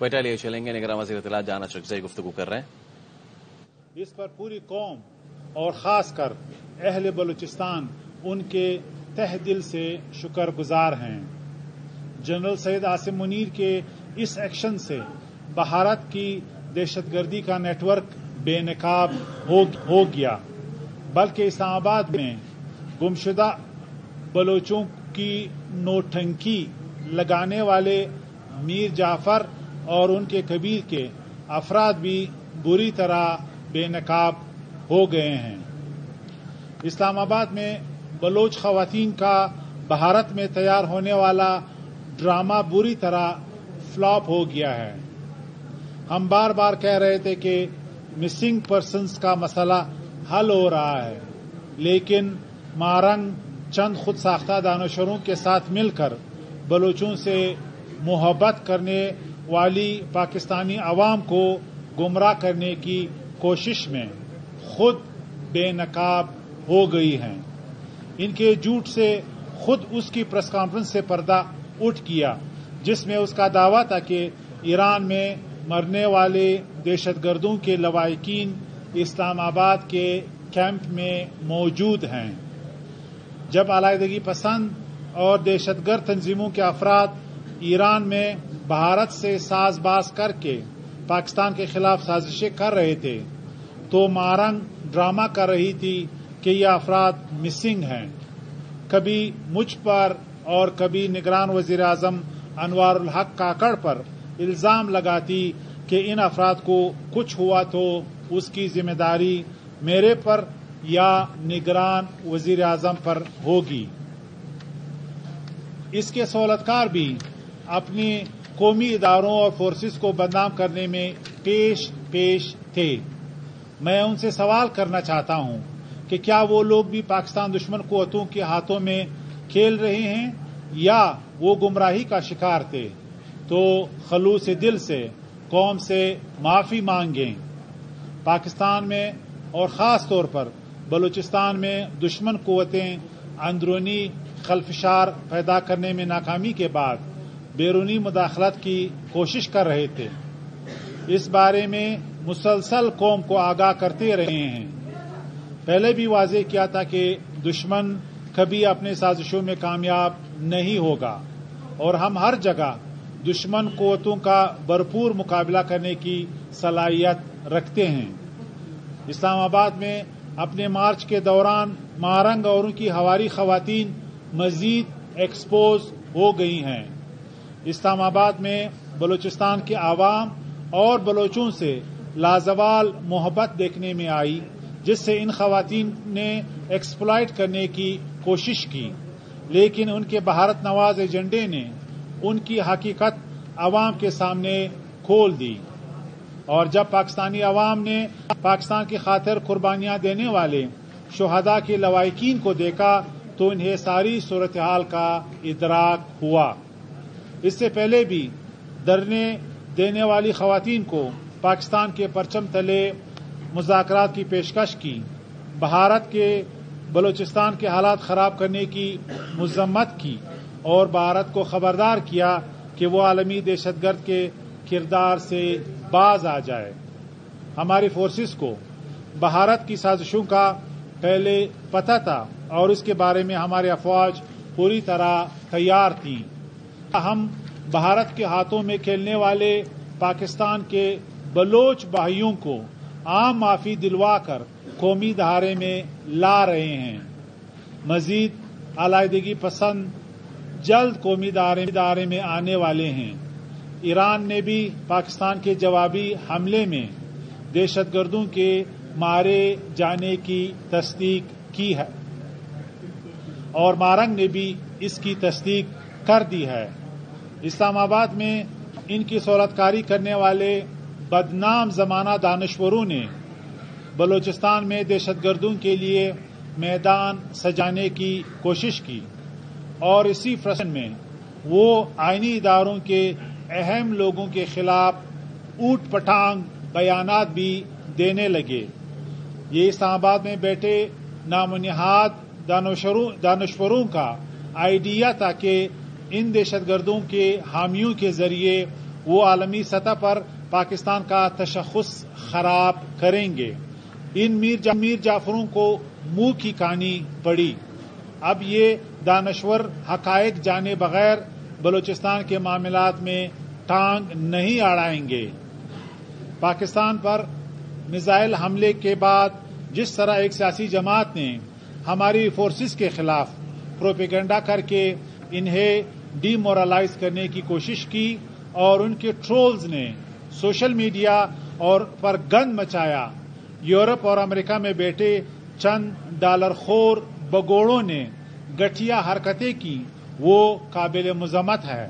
کوئٹہ لیے چلیں گے، نگراں وزیر اطلاعات جانا اشرف سے گفتگو کر رہے ہیں. اس پر پوری قوم اور خاص کر اہل بلوچستان ان کے تہ دل سے شکر گزار ہیں. جنرل سید عاصم منیر کے اس ایکشن سے بھارت کی دہشت گردی کا نیٹ ورک بے نقاب ہو گیا، بلکہ اسلام آباد میں گمشدہ بلوچوں کی نوٹنکی لگانے والے میر جعفر اور ان کے قبیل کے افراد بھی بری طرح بے نقاب ہو گئے ہیں. اسلام آباد میں بلوچ خواتین کا بھارت میں تیار ہونے والا ڈرامہ بری طرح فلاپ ہو گیا ہے. ہم بار بار کہہ رہے تھے کہ مسنگ پرسنز کا مسئلہ حل ہو رہا ہے، لیکن مارنگ چند خود ساختہ دانشوروں کے ساتھ مل کر بلوچوں سے محبت کرنے والی پاکستانی عوام کو گمراہ کرنے کی کوشش میں خود بے نقاب ہو گئی ہیں. ان کے جھوٹ سے خود اس کی پریس کانفرنس سے پردہ اٹھ گیا جس میں اس کا دعویٰ تھا کہ ایران میں مرنے والے دہشت گردوں کے لواحقین اسلام آباد کے کیمپ میں موجود ہیں. جب علیحدگی پسند اور دہشت گرد تنظیموں کے افراد ایران میں بھارت سے ساز باز کر کے پاکستان کے خلاف سازشیں کر رہے تھے تو مارنگ ڈرامہ کر رہی تھی کہ یہ افراد مسنگ ہیں. کبھی مجھ پر اور کبھی نگران وزیر اعظم انوار الحق کاکڑ پر الزام لگاتی کہ ان افراد کو کچھ ہوا تو اس کی ذمہ داری میرے پر یا نگران وزیر اعظم پر ہوگی. اس کے سہولتکار بھی اپنی قومی اداروں اور فورسز کو بدنام کرنے میں پیش تھے. میں ان سے سوال کرنا چاہتا ہوں کہ کیا وہ لوگ بھی پاکستان دشمن قوتوں کے ہاتھوں میں کھیل رہے ہیں یا وہ گمراہی کا شکار تھے؟ تو خلوص دل سے قوم سے معافی مانگیں. پاکستان میں اور خاص طور پر بلوچستان میں دشمن قوتیں اندرونی خلفشار پیدا کرنے میں ناکامی کے بعد بیرونی مداخلت کی کوشش کر رہے تھے. اس بارے میں مسلسل قوم کو آگاہ کرتے رہے ہیں. پہلے بھی واضح کیا تھا کہ دشمن کبھی اپنے سازشوں میں کامیاب نہیں ہوگا اور ہم ہر جگہ دشمن قوتوں کا بھرپور مقابلہ کرنے کی صلاحیت رکھتے ہیں. اسلام آباد میں اپنے مارچ کے دوران مارنگ اور ان کی ہواری خواتین مزید ایکسپوز ہو گئی ہیں. اسلام آباد میں بلوچستان کے عوام اور بلوچوں سے لازوال محبت دیکھنے میں آئی جس سے ان خواتین نے ایکسپلائٹ کرنے کی کوشش کی، لیکن ان کے بھارت نواز ایجنڈے نے ان کی حقیقت عوام کے سامنے کھول دی. اور جب پاکستانی عوام نے پاکستان کی خاطر قربانیاں دینے والے شہداء کے لواحقین کو دیکھا تو انہیں ساری صورتحال کا ادراک ہوا. اس سے پہلے بھی دھرنے دینے والی خواتین کو پاکستان کے پرچم تلے مذاکرات کی پیشکش کی، بھارت کے بلوچستان کے حالات خراب کرنے کی مذمت کی اور بھارت کو خبردار کیا کہ وہ عالمی دہشت گرد کے کردار سے باز آ جائے. ہماری فورسز کو بھارت کی سازشوں کا پہلے پتہ تھا اور اس کے بارے میں ہماری افواج پوری طرح تیار تھیں. ہم بھارت کے ہاتھوں میں کھیلنے والے پاکستان کے بلوچ بھائیوں کو عام معافی دلوا کر قومی دھارے میں لا رہے ہیں. مزید علیحدگی پسند جلد قومی دھارے میں آنے والے ہیں. ایران نے بھی پاکستان کے جوابی حملے میں دہشت گردوں کے مارے جانے کی تصدیق کی ہے اور مارنگ نے بھی اس کی تصدیق کر دی ہے. اسلام آباد میں ان کی سہولتکاری کرنے والے بدنام زمانہ دانشوروں نے بلوچستان میں دہشت گردوں کے لیے میدان سجانے کی کوشش کی اور اسی فرسن میں وہ آئینی اداروں کے اہم لوگوں کے خلاف اوٹ پٹانگ بیانات بھی دینے لگے. یہ اسلام آباد میں بیٹھے نام و نہاد دانشوروں کا آئیڈیا تھا کہ ان دہشت گردوں کے حامیوں کے ذریعے وہ عالمی سطح پر پاکستان کا تشخص خراب کریں گے۔ ان میر جعفروں کو منہ کی کہانی پڑی، اب یہ دانشور حقائق جانے بغیر بلوچستان کے معاملات میں ٹانگ نہیں اڑائیں گے۔ پاکستان پر میزائل حملے کے بعد جس طرح ایک سیاسی جماعت نے ہماری فورسز کے خلاف پروپیگنڈا کر کے انہیں ڈی مورلائز کرنے کی کوشش کی اور ان کے ٹرولز نے سوشل میڈیا اور پر گند مچایا، یورپ اور امریکہ میں بیٹھے چند ڈالر خور بگوڑوں نے گٹھیا حرکتیں کی، وہ قابل مذمت ہے۔